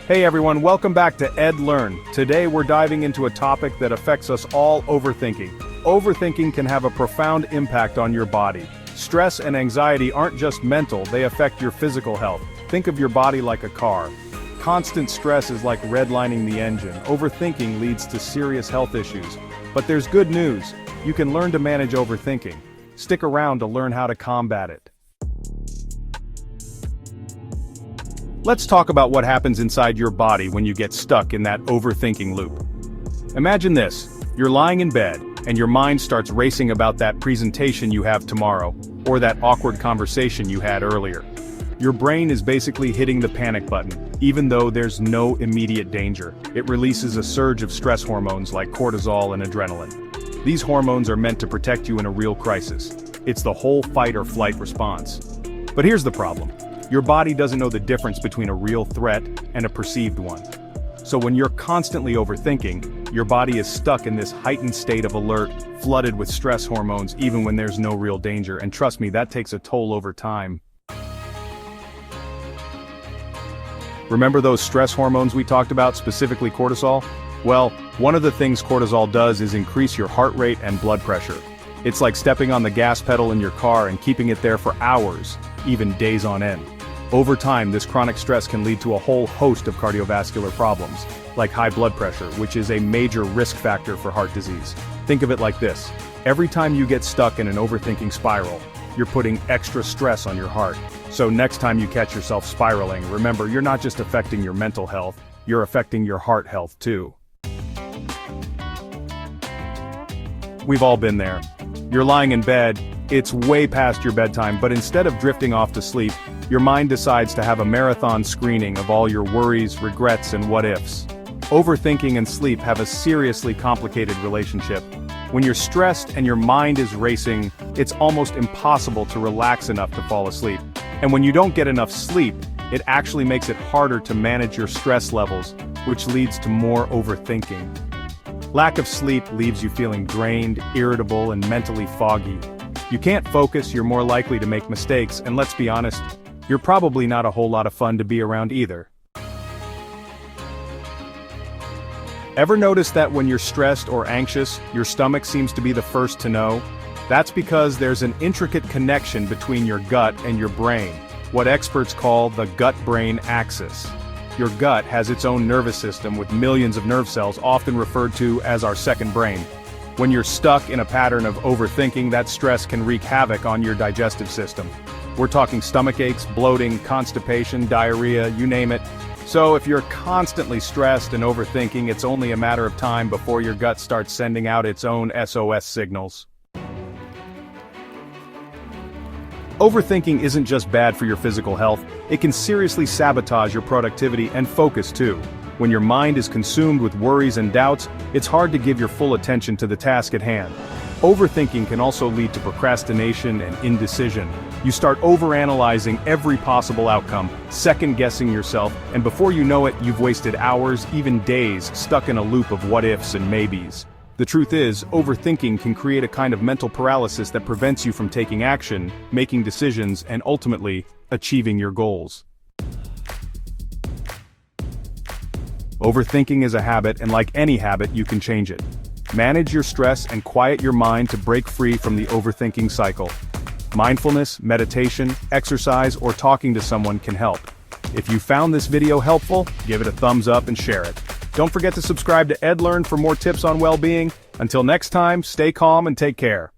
Hey everyone, welcome back to Ed Learn. Today we're diving into a topic that affects us all: overthinking. Overthinking can have a profound impact on your body. Stress and anxiety aren't just mental, they affect your physical health. Think of your body like a car. Constant stress is like redlining the engine. Overthinking leads to serious health issues. But there's good news. You can learn to manage overthinking. Stick around to learn how to combat it. Let's talk about what happens inside your body when you get stuck in that overthinking loop. Imagine this: you're lying in bed, and your mind starts racing about that presentation you have tomorrow, or that awkward conversation you had earlier. Your brain is basically hitting the panic button, even though there's no immediate danger. It releases a surge of stress hormones like cortisol and adrenaline. These hormones are meant to protect you in a real crisis. It's the whole fight or flight response. But here's the problem. Your body doesn't know the difference between a real threat and a perceived one. So when you're constantly overthinking, your body is stuck in this heightened state of alert, flooded with stress hormones even when there's no real danger, and trust me, that takes a toll over time. Remember those stress hormones we talked about, specifically cortisol? Well, one of the things cortisol does is increase your heart rate and blood pressure. It's like stepping on the gas pedal in your car and keeping it there for hours, even days on end. Over time, this chronic stress can lead to a whole host of cardiovascular problems, like high blood pressure, which is a major risk factor for heart disease. Think of it like this: every time you get stuck in an overthinking spiral, you're putting extra stress on your heart. So next time you catch yourself spiraling, remember, you're not just affecting your mental health, you're affecting your heart health too. We've all been there. You're lying in bed, it's way past your bedtime, but instead of drifting off to sleep, your mind decides to have a marathon screening of all your worries, regrets, and what-ifs. Overthinking and sleep have a seriously complicated relationship. When you're stressed and your mind is racing, it's almost impossible to relax enough to fall asleep. And when you don't get enough sleep, it actually makes it harder to manage your stress levels, which leads to more overthinking. Lack of sleep leaves you feeling drained, irritable, and mentally foggy. You can't focus, you're more likely to make mistakes, and let's be honest, you're probably not a whole lot of fun to be around either. Ever notice that when you're stressed or anxious, your stomach seems to be the first to know? That's because there's an intricate connection between your gut and your brain, what experts call the gut-brain axis. Your gut has its own nervous system with millions of nerve cells, often referred to as our second brain. When you're stuck in a pattern of overthinking, that stress can wreak havoc on your digestive system. We're talking stomach aches, bloating, constipation, diarrhea, you name it. So if you're constantly stressed and overthinking, it's only a matter of time before your gut starts sending out its own SOS signals. Overthinking isn't just bad for your physical health, it can seriously sabotage your productivity and focus too. When your mind is consumed with worries and doubts, it's hard to give your full attention to the task at hand. Overthinking can also lead to procrastination and indecision. You start overanalyzing every possible outcome, second-guessing yourself, and before you know it, you've wasted hours, even days, stuck in a loop of what-ifs and maybes. The truth is, overthinking can create a kind of mental paralysis that prevents you from taking action, making decisions, and ultimately, achieving your goals. Overthinking is a habit, and like any habit, you can change it. Manage your stress and quiet your mind to break free from the overthinking cycle. Mindfulness, meditation, exercise, or talking to someone can help. If you found this video helpful, give it a thumbs up and share it. Don't forget to subscribe to Ed Learn for more tips on well-being. Until next time, stay calm and take care.